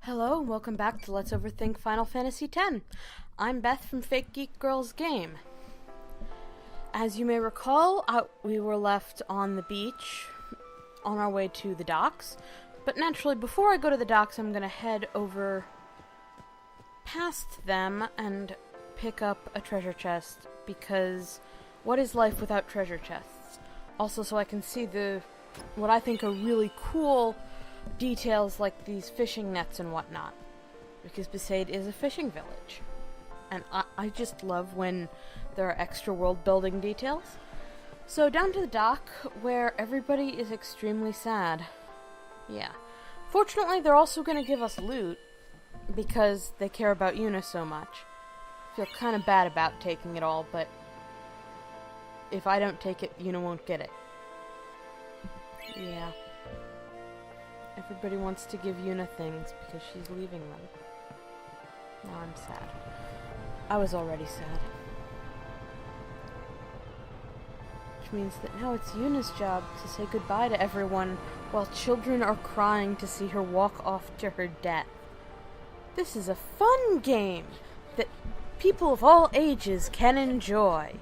Hello, and welcome back to Let's Overthink Final Fantasy X. I'm Beth from Fake Geek Girls Game. As you may recall, we were left on the beach on our way to the docks. But naturally, before I go to the docks, I'm going to head over past them and pick up a treasure chest, because what is life without treasure chests? Also, so I can see what I think are really cool details like these fishing nets and whatnot, because Besaid is a fishing village, and I just love when there are extra world building details. So down to the dock, where everybody is extremely sad. Yeah. Fortunately, they're also going to give us loot, because they care about Yuna so much. I feel kind of bad about taking it all, but if I don't take it, Yuna won't get it. Yeah. Everybody wants to give Yuna things because she's leaving them. Now I'm sad. I was already sad. Which means that now it's Yuna's job to say goodbye to everyone while children are crying to see her walk off to her death. This is a fun game that people of all ages can enjoy.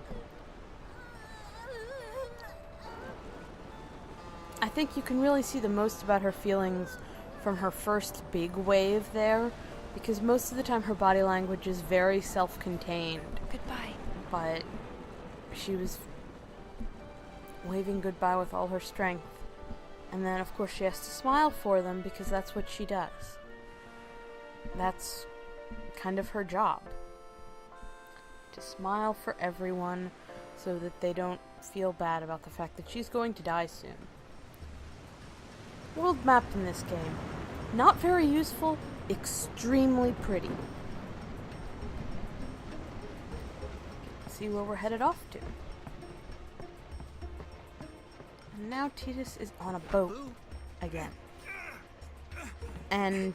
I think you can really see the most about her feelings from her first big wave there, because most of the time her body language is very self-contained. Goodbye. But she was waving goodbye with all her strength. And then, of course, she has to smile for them, because that's what she does. That's kind of her job. To smile for everyone so that they don't feel bad about the fact that she's going to die soon. World map in this game. Not very useful, extremely pretty. See where we're headed off to. And now Tidus is on a boat again. And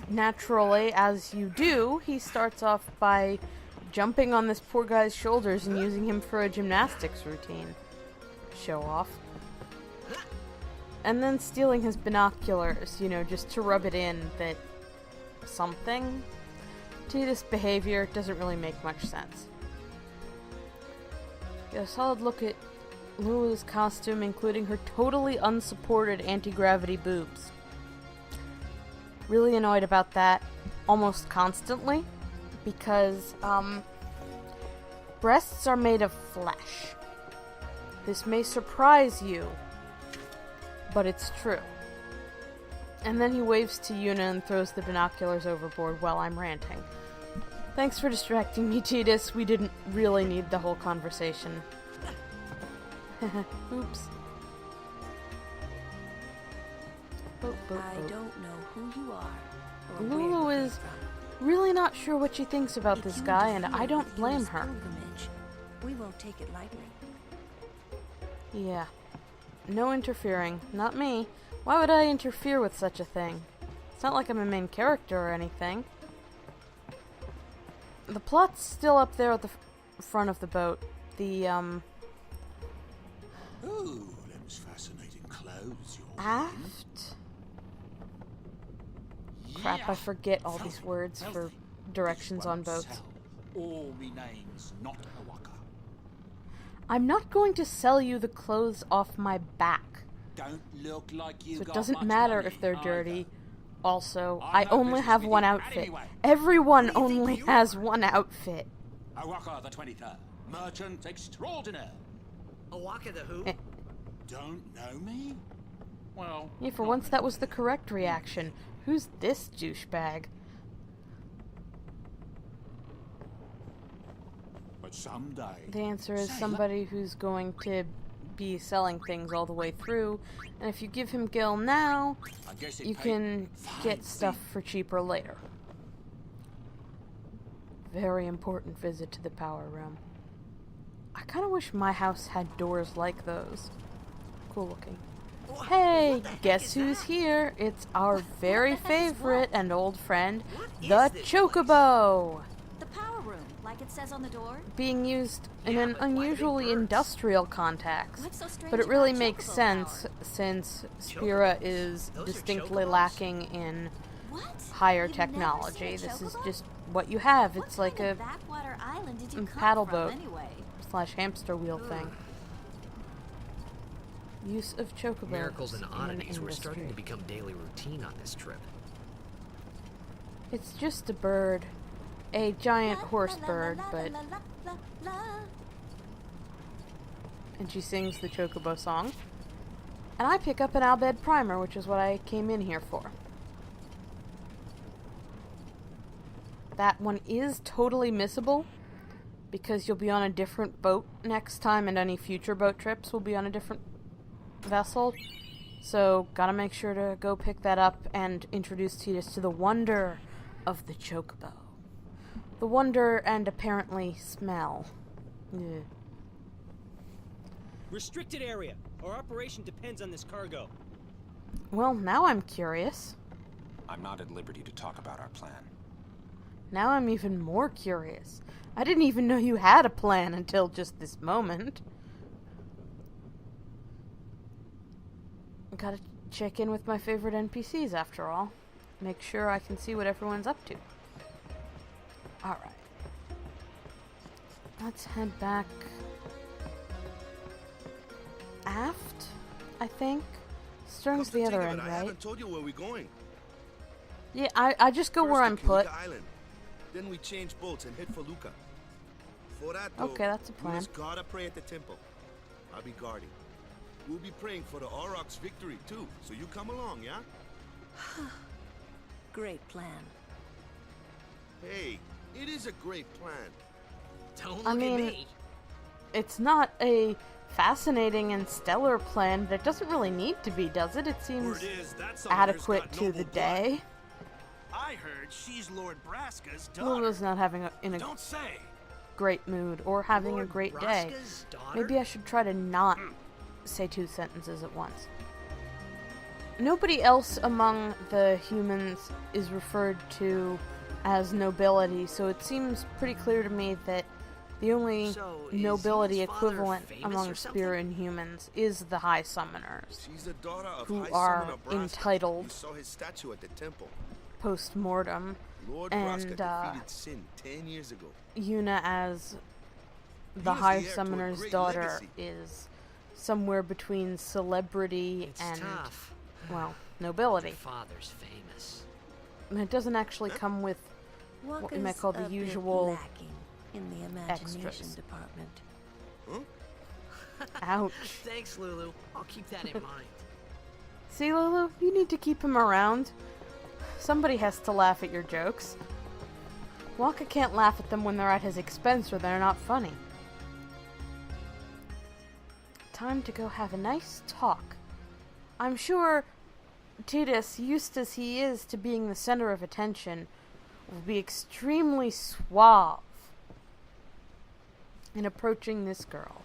naturally, as you do, he starts off by jumping on this poor guy's shoulders and using him for a gymnastics routine. Show off. And then stealing his binoculars, just to rub it in that something. Tidus' behavior doesn't really make much sense. Get a solid look at Lulu's costume, including her totally unsupported anti-gravity boobs. Really annoyed about that almost constantly, because breasts are made of flesh. This may surprise you, but it's true. And then he waves to Yuna and throws the binoculars overboard while I'm ranting. Thanks for distracting me, Tidus. We didn't really need the whole conversation. Oops. I don't know who you are. Or Lulu where you is came from. really not sure what she thinks about If this you guy, and interfere I don't with blame Yuna's her. pilgrimage, we won't take it lightly. Yeah. No interfering. Not me. Why would I interfere with such a thing? It's not like I'm a main character or anything. The plot's still up there at the front of the boat. The, Oh, them's fascinating clothes you're aft? Crap, I forget all these words for directions on boats. All me name's not Hawaka. I'm not going to sell you the clothes off my back. Don't look like you So it got doesn't much matter money if they're either. dirty. Also, I'm I no only business have with one you outfit. anyway. Everyone Who do you think only you has are? one outfit. Hawaka the 23rd, merchant extraordinaire. Awaka the who? Don't know me? Well, Yeah, for not once that was really. the correct reaction. Who's this douchebag? But someday. The answer is Say, somebody who's going to be selling things all the way through, and if you give him Gil now, I guess it you paid can fine get stuff thing. for cheaper later. Very important visit to the power room. I kind of wish my house had doors like those. Cool looking. Hey, guess who's here? It's our very favorite and old friend, the Chocobo! The power room, like it says on the door. Being used in an unusually industrial context, What's so strange but it really about makes chocobo sense power? since Spira is Those are distinctly chocobos? lacking in What? higher You've never technology. seen a This is chocobo? just what you have. It's What like kind a of backwater island did you come paddle from, boat anyway? / hamster wheel thing. Use of chocobos. Miracles and in oddities were industry. starting to become daily routine on this trip. It's just a bird. A giant horse bird, but... And she sings the chocobo song. And I pick up an Albed primer, which is what I came in here for. That one is totally missable, because you'll be on a different boat next time, and any future boat trips will be on a different vessel. So, gotta make sure to go pick that up and introduce Titus to the wonder of the chocobo. The wonder and apparently smell. Yeah. Restricted area. Our operation depends on this cargo. Well, now I'm curious. I'm not at liberty to talk about our plan. Now I'm even more curious. I didn't even know you had a plan until just this moment. Gotta check in with my favorite NPCs after all. Make sure I can see what everyone's up to. Alright. Let's head back aft, I think. Stern's the other end, I right? haven't told you where we're going. Yeah, I just go where I'm First to put. Kilika Island. Then we change boats and head for Luca. For that, though, Okay, that's a we plan. just gotta pray at the temple. I'll be guarding. We'll be praying for the Aurochs' victory, too. So you come along, yeah? Great plan. Hey, it is a great plan. Don't look I at mean, me. it's not a fascinating and stellar plan, but it doesn't really need to be, does it? It seems Word is that summoner's adequate got to noble the blood. day. I heard she's Lord Braska's daughter. Lula's not having in a Don't say. great mood or having a Lord great day. Braska's daughter? Maybe I should try to not say two sentences at once. Nobody else among the humans is referred to as nobility, so it seems pretty clear to me that the only So, is nobility Zeal's father equivalent famous among or something? Spear and humans is the High Summoners, She's the daughter of who High are Summoner Braska. entitled We saw his statue at the temple. post-mortem, Lord and Braska defeated sin 10 years ago. Yuna as the He is the High heir to a Summoner's great daughter legacy. is somewhere between celebrity It's and, tough. well, nobility. Your father's famous. And it doesn't actually come with what we might call the Waka's a bit usual lacking in the imagination extras. department. ouch. Thanks, Lulu. I'll keep that in mind. See, Lulu, you need to keep him around. Somebody has to laugh at your jokes. Waka can't laugh at them when they're at his expense or they're not funny. Time to go have a nice talk. I'm sure Titus, used as he is to being the center of attention, will be extremely suave in approaching this girl.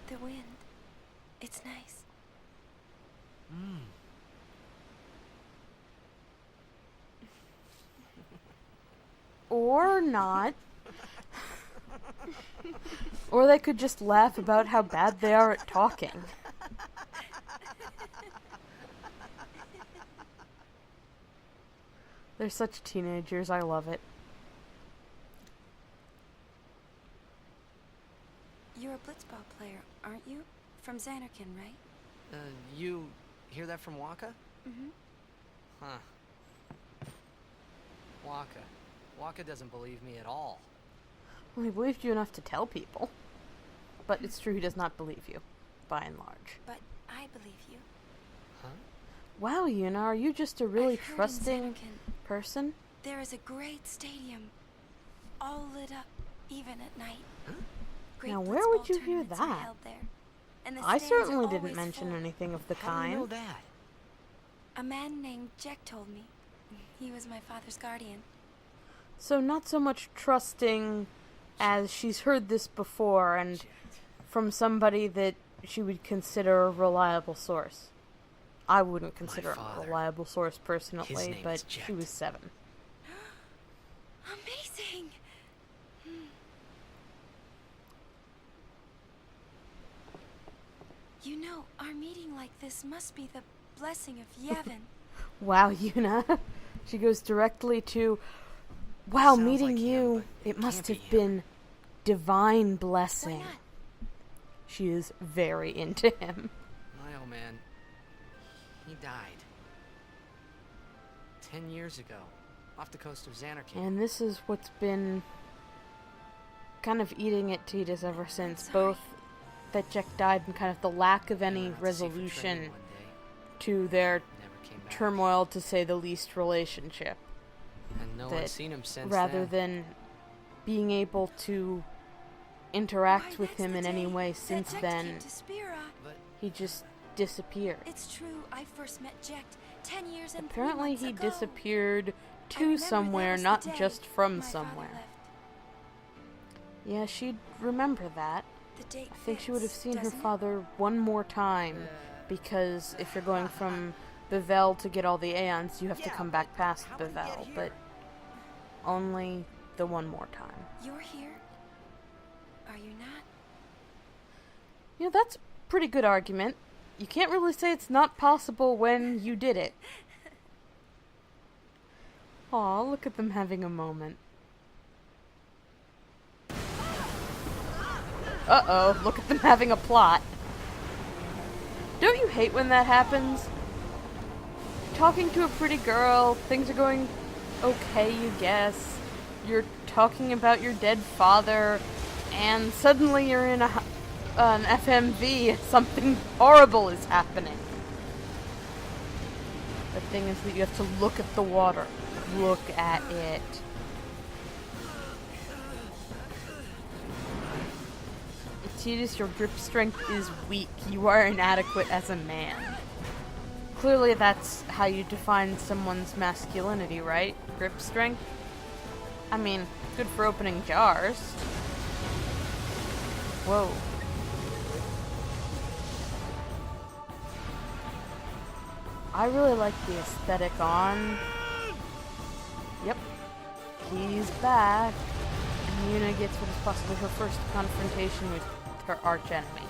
The wind. It's nice. Or not. Or they could just laugh about how bad they are at talking. They're such teenagers, I love it. You're a blitzball player, aren't you? From Xanarkin, right? You hear that from Waka? Mm-hmm. Huh. Waka doesn't believe me at all. Well, he believed you enough to tell people. But it's true he does not believe you, by and large. But I believe you. Huh? Wow, Yuna, are you just a really I've heard in trusting Xanarkin person? there is a great stadium, all lit up, even at night. Great Now, where would blitzball you hear tournaments are that? held there, and the I stands are certainly didn't always mention full. anything of the How do you know kind. that? A man named Jack told me. He was my father's guardian. So not so much trusting as she's heard this before and from somebody that she would consider a reliable source. I wouldn't consider a father. reliable source personally, His name but is Jet. she was 7. Amazing! You know, our meeting like this must be the blessing of Yevon. Wow, Yuna. She goes directly to, wow, Sounds meeting like him, you, but it must can't have be him. been divine Why blessing. not? She is very into him. My old man, he died 10 years ago, off the coast of Xanarchy. And this is what's been kind of eating at Tidus ever since. sorry. Both that Jack died and kind of the lack of I any went out to sea for resolution training one day, to their never came back. turmoil, to say the least, relationship. And no that one's seen him since rather then. than being able to interact Why, with that's him the in any day way that since Jecht then, came to Spira. But he just disappeared. It's true, I first met Jecht 10 years and 3 Apparently months he ago. disappeared I to remember that somewhere, was the not day just from my father somewhere. left. Yeah, she'd remember that. The date I think she would have fits, seen her doesn't it? father one more time, because if you're going from Bevelle to get all the Aeons, you have to come back past Bevelle, but only the one more time. You're here? Are you not? You know, that's a pretty good argument. You can't really say it's not possible when you did it. Aw, look at them having a moment. Uh-oh, look at them having a plot. Don't you hate when that happens? You're talking to a pretty girl, things are going okay, you guess. You're talking about your dead father, and suddenly you're in an FMV, something horrible is happening. The thing is that you have to look at the water. Look at it. Tidus, your grip strength is weak. You are inadequate as a man. Clearly that's how you define someone's masculinity, right? Grip strength? I mean, good for opening jars. Whoa. I really like the aesthetic on. Yep. He's back. And Yuna gets what is possibly her first confrontation with her archenemy.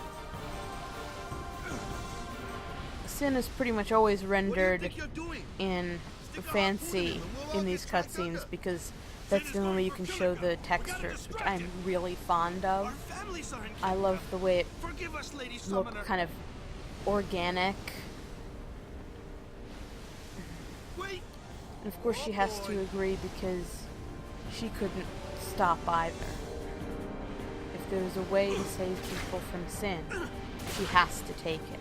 Sin is pretty much always rendered in fancy in these cutscenes because that's the only way you can show the textures, which I'm really fond of. I love the way it looks kind of organic. And of course she has to agree because she couldn't stop either. If there's a way to save people from sin, she has to take it.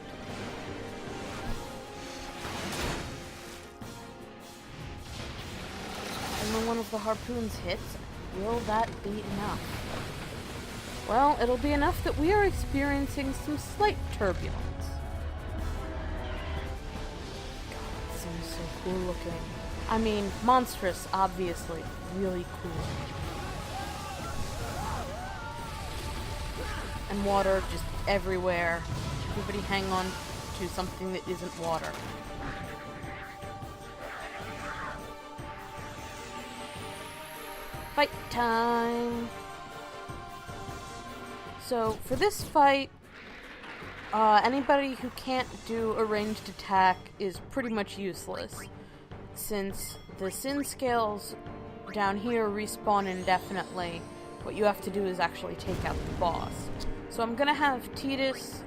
And when one of the harpoons hits, will that be enough? Well, it'll be enough that we are experiencing some slight turbulence. God, Sin's so cool looking. I mean, monstrous, obviously. Really cool. And water just everywhere. Everybody hang on to something that isn't water. Fight time! So, for this fight, anybody who can't do a ranged attack is pretty much useless, since the sin scales down here respawn indefinitely. What you have to do is actually take out the boss. So I'm gonna have Tidus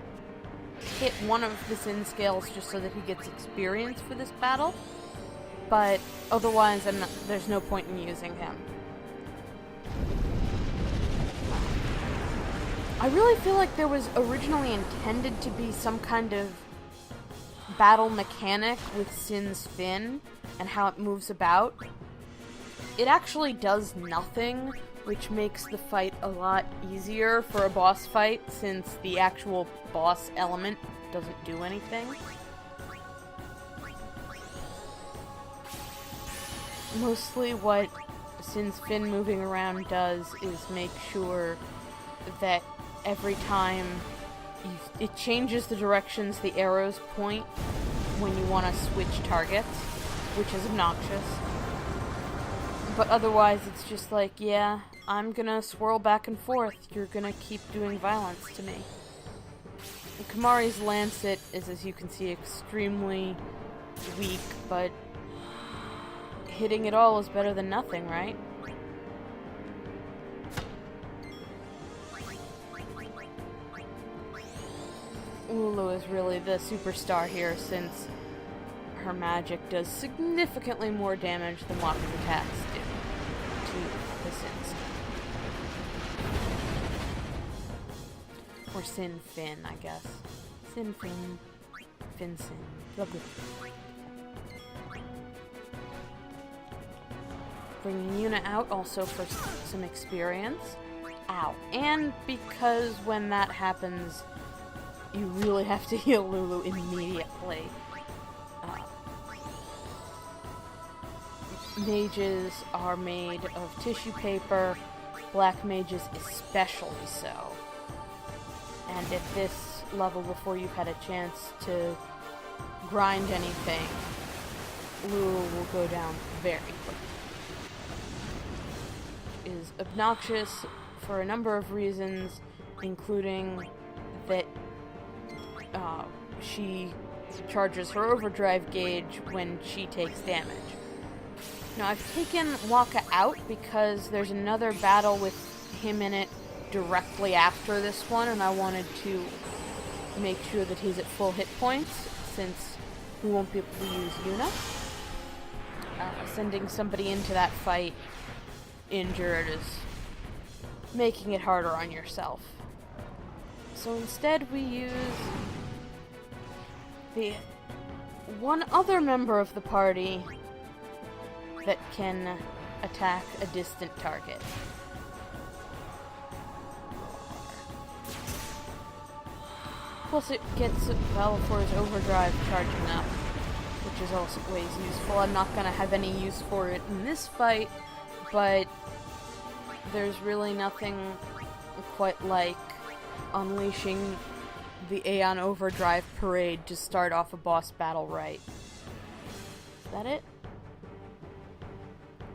hit one of the sin scales just so that he gets experience for this battle, but otherwise there's no point in using him. I really feel like there was originally intended to be some kind of battle mechanic with Sin's fin and how it moves about. It actually does nothing, which makes the fight a lot easier for a boss fight since the actual boss element doesn't do anything. Mostly what Sin's fin moving around does is make sure that every time it changes the directions the arrows point, when you want to switch targets, which is obnoxious. But otherwise, it's just like, yeah, I'm gonna swirl back and forth. You're gonna keep doing violence to me. And Kamari's Lancet is, as you can see, extremely weak, but hitting it all is better than nothing, right? Lulu is really the superstar here, since her magic does significantly more damage than Waka's attacks do to the Sin. Or Sin Fin, I guess. Sin Fin. Fin Sin. Blah, blah. Bringing Yuna out also for some experience. Ow. And because when that happens, you really have to heal Lulu immediately. Mages are made of tissue paper, black mages especially so. And at this level, before you've had a chance to grind anything, Lulu will go down very quickly. It is obnoxious for a number of reasons, including that she charges her overdrive gauge when she takes damage. Now, I've taken Waka out because there's another battle with him in it directly after this one, and I wanted to make sure that he's at full hit points, since we won't be able to use Yuna. Sending somebody into that fight injured is making it harder on yourself. So instead we use the one other member of the party that can attack a distant target. Plus it gets Valefor's overdrive charging up, which is also always useful. I'm not going to have any use for it in this fight, but there's really nothing quite like unleashing the Aeon Overdrive Parade to start off a boss battle right. Is that it?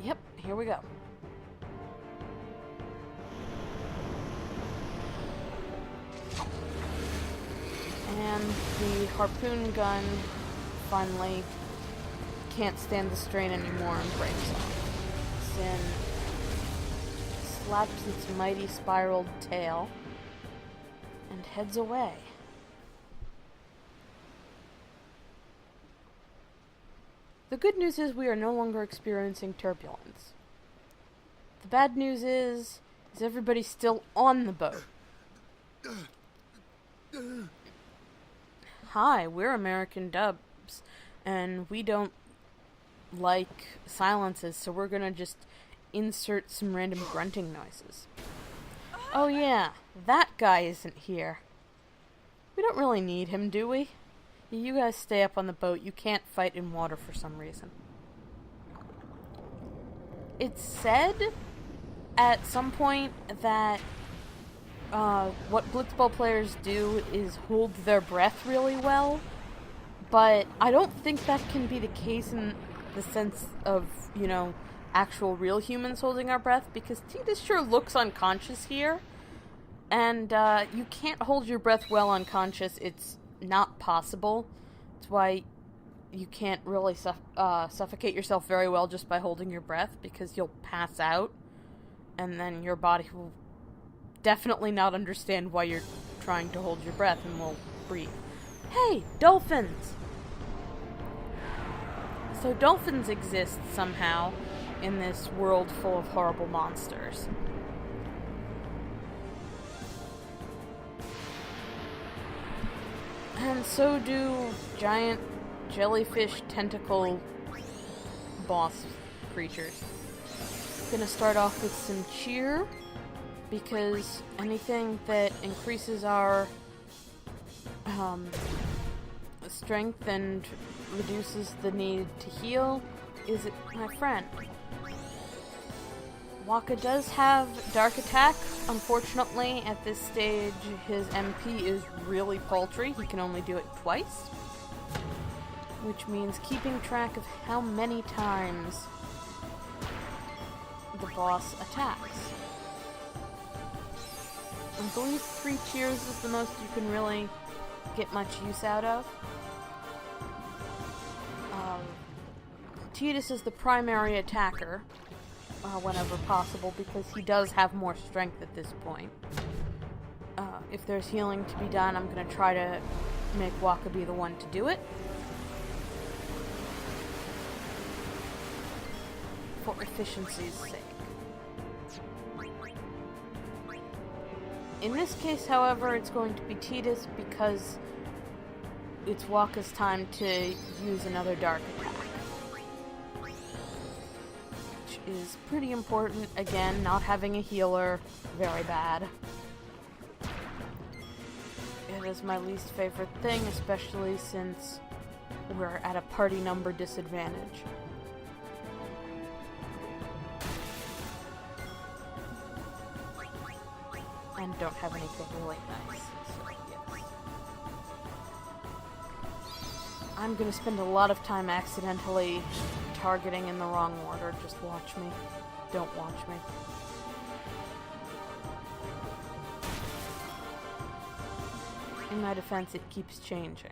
Yep, here we go. And the harpoon gun finally can't stand the strain anymore and breaks off. Sin slaps its mighty spiraled tail and heads away. The good news is we are no longer experiencing turbulence. The bad news is everybody's still on the boat. Hi, we're American dubs, and we don't like silences, so we're gonna just insert some random grunting noises. Oh yeah, that guy isn't here. We don't really need him, do we? You guys stay up on the boat. You can't fight in water for some reason. It's said at some point that what Blitzball players do is hold their breath really well, but I don't think that can be the case in the sense of, you know, actual real humans holding our breath, because Tita sure looks unconscious here, and you can't hold your breath well unconscious. It's not possible. It's why you can't really suffocate yourself very well just by holding your breath, because you'll pass out, and then your body will definitely not understand why you're trying to hold your breath and will breathe. Hey, dolphins! So dolphins exist somehow in this world full of horrible monsters. And so do giant jellyfish tentacle boss creatures. Gonna start off with some cheer, because anything that increases our strength and reduces the need to heal is my friend. Waka does have Dark Attack. Unfortunately, at this stage, his MP is really paltry. He can only do it twice. which means keeping track of how many times the boss attacks. I believe 3 tiers is the most you can really get much use out of. Tidus is the primary attacker whenever possible because he does have more strength at this point. If there's healing to be done, I'm going to try to make Waka be the one to do it. For efficiency's sake. In this case, however, it's going to be Tidus because it's Waka's time to use another dark attack. Which is pretty important. Again, not having a healer, very bad. It is my least favorite thing, especially since we're at a party number disadvantage. And don't have anything really nice. So, yes. I'm gonna spend a lot of time accidentally targeting in the wrong order. Just watch me. Don't watch me. In my defense, it keeps changing.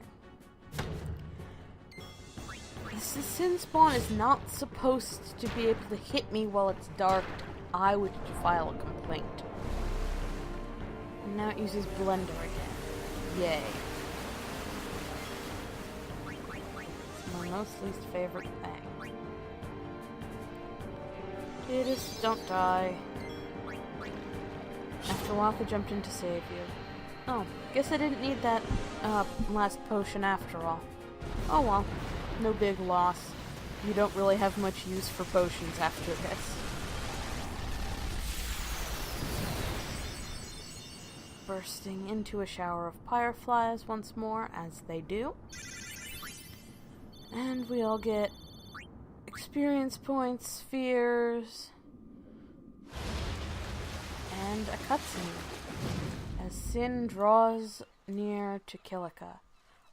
This Sin Spawn is not supposed to be able to hit me while it's dark. I would file a complaint. And now it uses Blender again. Yay. It's my most least favorite thing. Tidus, don't die. After Waka jumped in to save you. Oh, guess I didn't need that last potion after all. Oh well, no big loss. You don't really have much use for potions after this. Bursting into a shower of fireflies once more, as they do. And we all get experience points, spheres, and a cutscene. As Sin draws near to Kilika,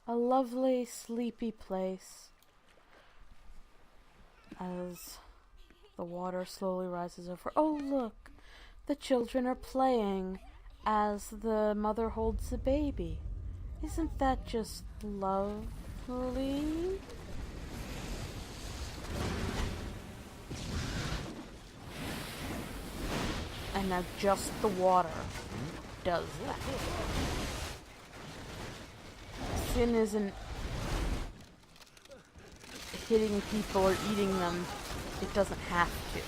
a lovely, sleepy place. As the water slowly rises over. Oh, look! The children are playing as the mother holds the baby. Isn't that just lovely? And now just the water does that. Sin isn't hitting people or eating them. It doesn't have to.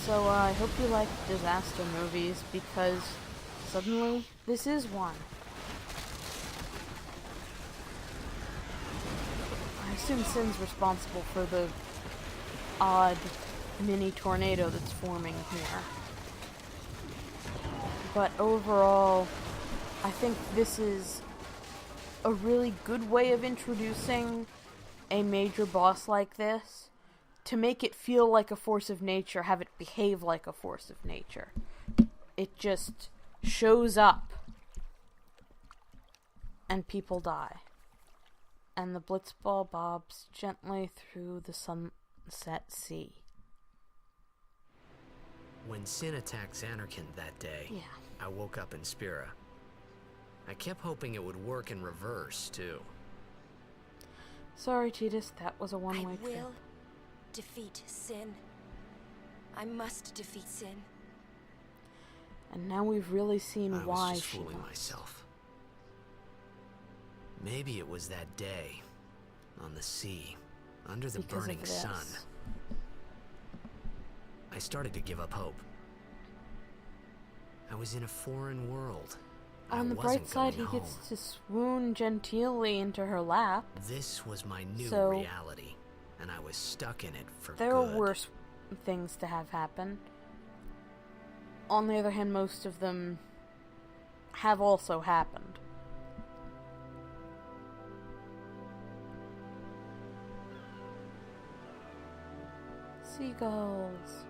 So I hope you like disaster movies, because suddenly this is one. I assume Sin's responsible for the odd mini tornado that's forming here. But overall, I think this is a really good way of introducing a major boss like this, to make it feel like a force of nature, have it behave like a force of nature. It just shows up, and people die. And the blitzball bobs gently through the sunset sea. When Sin attacked Xanarkand that day, Yeah. I woke up in Spira. I kept hoping it would work in reverse, too. Sorry, Tidus, that was a one-way I trip. will defeat Sin. I must defeat Sin. And now we've really seen I why was just she fooling wants. myself. Maybe it was that day, on the sea, under the Because of burning this. sun. I started to give up hope. I was in a foreign world. On the I bright wasn't side, he going gets home. to swoon genteelly into her lap. This was my new So- reality, and I was stuck in it for There good. are worse things to have happen. On the other hand, most of them have also happened. Seagulls.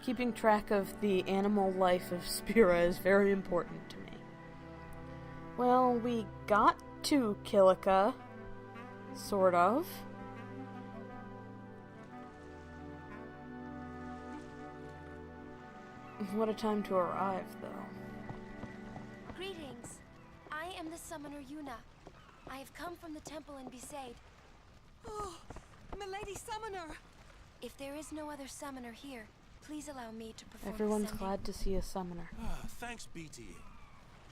Keeping track of the animal life of Spira is very important to me. Well, we got to Kilika. Sort of. What a time to arrive, though. Greetings. I am the summoner Yuna. I have come from the temple in Besaid. Oh, Milady Summoner! If there is no other summoner here, please allow me to perform the Everyone's sending. glad to see a summoner. Thanks, BT.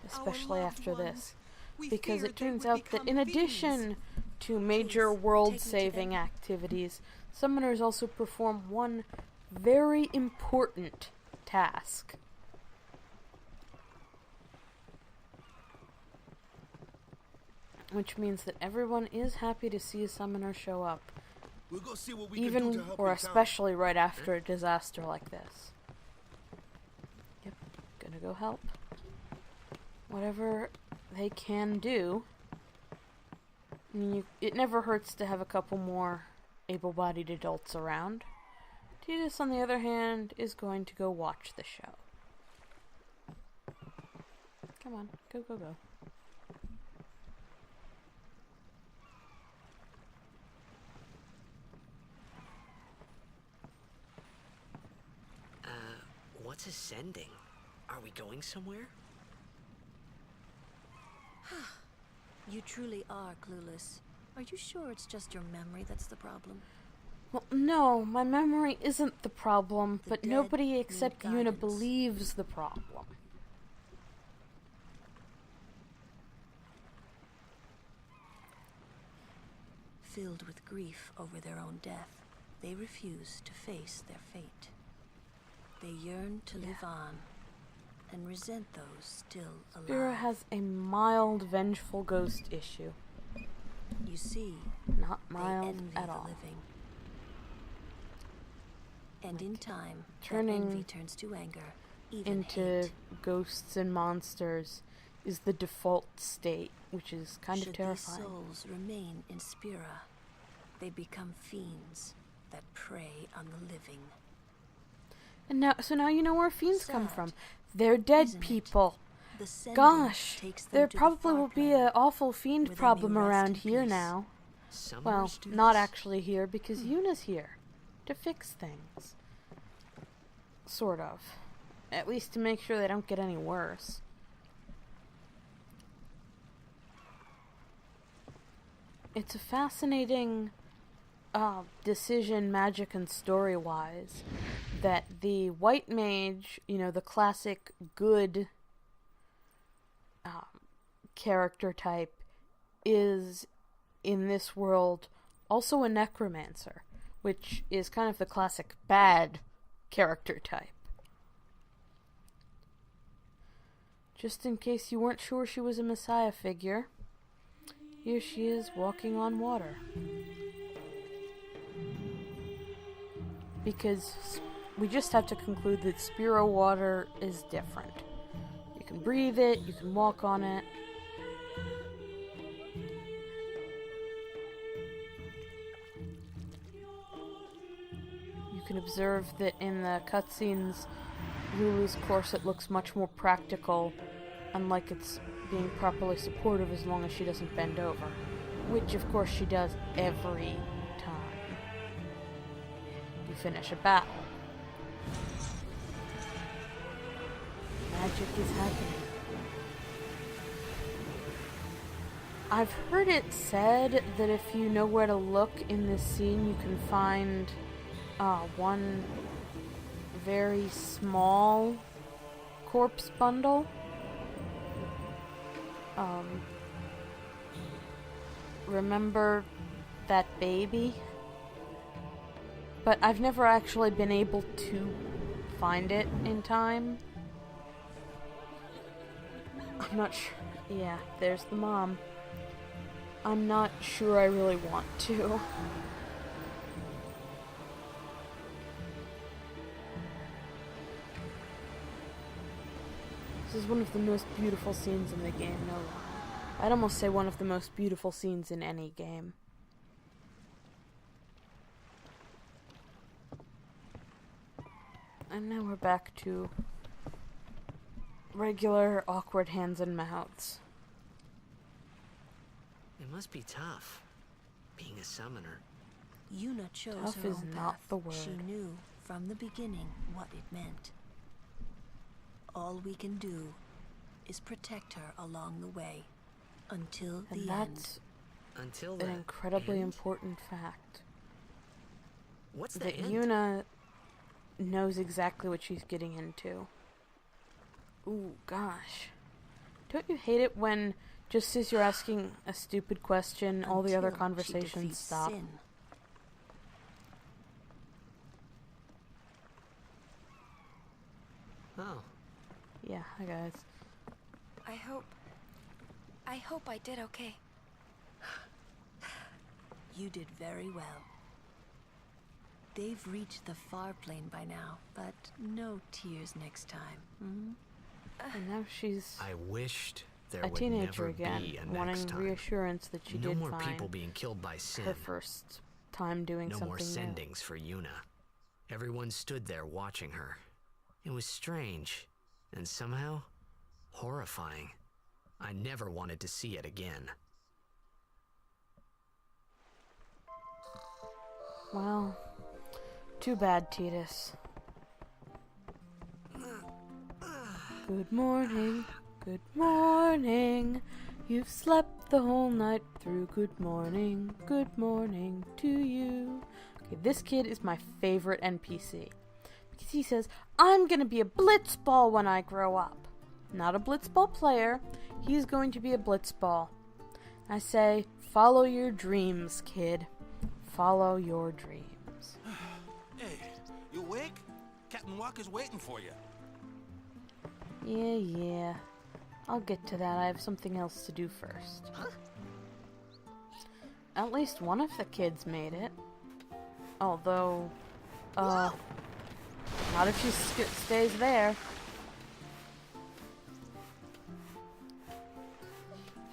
Especially Our loved after ones. this. We Because feared it they turns would out that become in fiends. addition to major Please, take me to world-saving them. activities, summoners also perform one very important task. Which means that everyone is happy to see a summoner show up. We'll go see what we can do to Even help or in town. especially right after a disaster like this. Yep, gonna go help. Whatever they can do. I mean, it never hurts to have a couple more able-bodied adults around. Titus, on the other hand, is going to go watch the show. Come on, go, go, go. What's ascending? Are we going somewhere? You truly are clueless. Are you sure it's just your memory that's the problem? Well, no, my memory isn't the problem, The but dead nobody need except Yuna guidance. believes the problem. Filled with grief over their own death, they refuse to face their fate. They yearn to live on and resent those still alive. Spira has a mild, vengeful ghost issue. You see, Not they mild envy at the all. living. And in time, turning that envy turns to anger, even Into hate. ghosts and monsters is the default state, which is kind of Should terrifying. these souls remain in Spira, they become fiends that prey on the living. And now you know where fiends come Sad, from. They're dead isn't it? people. The sending Gosh, takes them there to the probably far will be plane, an awful fiend where they may problem rest around in here peace. now. Summer Well, students? not actually here, because Yuna's here. To fix things. Sort of. At least to make sure they don't get any worse. It's a fascinating decision, magic and story-wise, that the white mage, you know, the classic good character type, is, in this world, also a necromancer, which is kind of the classic bad character type. Just in case you weren't sure she was a messiah figure, here she is walking on water. Because we just have to conclude that Spiro water is different. You can breathe it, you can walk on it. You can observe that in the cutscenes, Lulu's corset looks much more practical, unlike it's being properly supportive as long as she doesn't bend over. Which, of course, she does every time you finish a battle. Magic is happening. I've heard it said that if you know where to look in this scene, you can find one very small corpse bundle. Remember that baby? But I've never actually been able to find it in time. I'm not sure. Yeah, there's the mom. I'm not sure I really want to. This is one of the most beautiful scenes in the game, no lie. I'd almost say one of the most beautiful scenes in any game. And now we're back to regular awkward hands and mouths. must be tough, being a summoner. Yuna chose Tough her is own not path. the word. She knew from the beginning what it meant. All we can do is protect her along the way until And the end. that's Until an the incredibly end? important fact. What's the That end? Yuna knows exactly what she's getting into. Ooh, gosh. Don't you hate it when, just as you're asking a stupid question, all the other Until she conversations defeats stop? sin. Oh, Yeah, hi guys. I hope I did okay. You did very well. They've reached the far plane by now, but no tears next time. And now she's I wished there a would teenager never again, be a wanting next time. reassurance that she No did more fine people being killed by sin. her first time doing No something more new. sendings for Yuna. Everyone stood there watching her. It was strange, and somehow horrifying. I never wanted to see it again. Well, too bad, Titus. Good morning, good morning. You've slept the whole night through. Good morning to you. Okay, this kid is my favorite NPC. Because he says, I'm gonna be a blitzball when I grow up. Not a blitzball player, he's going to be a blitzball. I say, follow your dreams, kid. Follow your dreams. Hey, you awake? Captain Walker's waiting for you. Yeah. I'll get to that. I have something else to do first. At least one of the kids made it. Although, not if she stays there.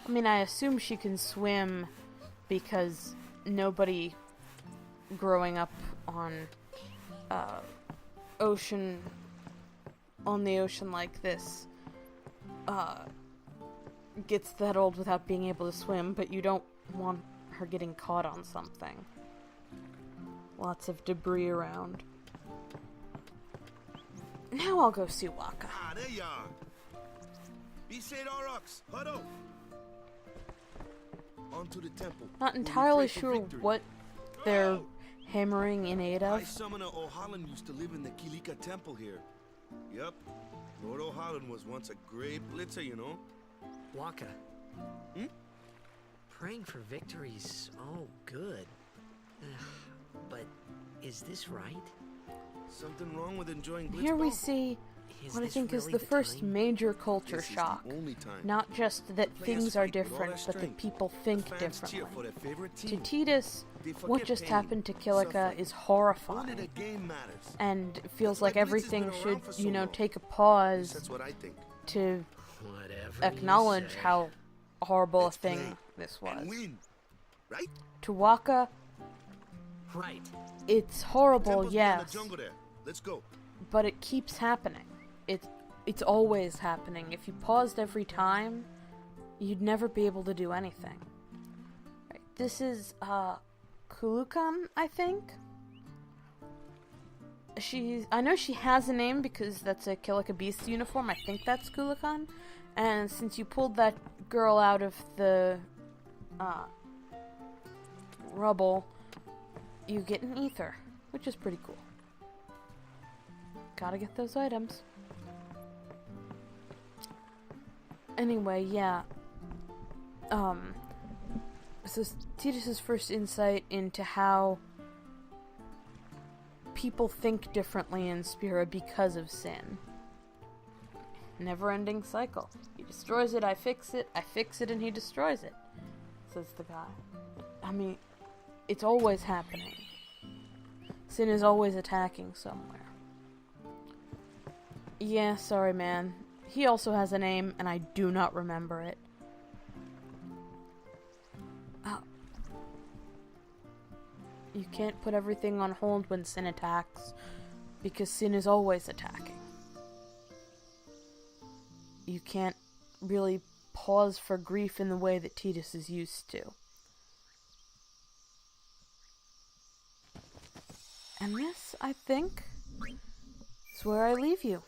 I mean, I assume she can swim because nobody growing up on the ocean like this gets that old without being able to swim, but you don't want her getting caught on something. Lots of debris around. Now I'll go see Waka. Ah, there you are. Be said, Aurochs. Huddle. Onto the temple. Not where we entirely pray for sure victory. what they're hammering in aid High of. Summoner O'Holland used to live in the Kilika temple here. Yep. Lord O'Holland was once a great blitzer, you know. Waka. Hmm? Praying for victory's all good. But is this right? Something wrong with enjoying blitzball? Here we see Is what I this think is really the first time? major culture This is the shock. only time. Not just that The things players are fight with all different, their but that strength. people The think fans cheer differently. for their favorite To team. Titus, They what forget just pain, happened to Kilika suffering. is Only the horrifying. game matters. And feels That's like why Blitz has everything been around should, for so long. take a At least pause that's what I think. to Whatever acknowledge you say. how horrible Let's a thing play this and was. win, right? To Waka, Right. it's horrible, Temple's beyond yes, the jungle there. Let's go. but it keeps happening. It's always happening. If you paused every time, you'd never be able to do anything. Right. This is Kulukan, I think. I know she has a name because that's a Kilika Beast uniform. I think that's Kulukan. And since you pulled that girl out of the rubble, you get an ether, which is pretty cool. Gotta get those items. Anyway, yeah. So Titus's first insight into how people think differently in Spira because of sin. Never-ending cycle. He destroys it, I fix it, and he destroys it, says the guy. I mean, it's always happening. Sin is always attacking somewhere. Yeah, sorry, man. He also has a name, and I do not remember it. You can't put everything on hold when sin attacks, because sin is always attacking. You can't really pause for grief in the way that Titus is used to. And this, I think, is where I leave you.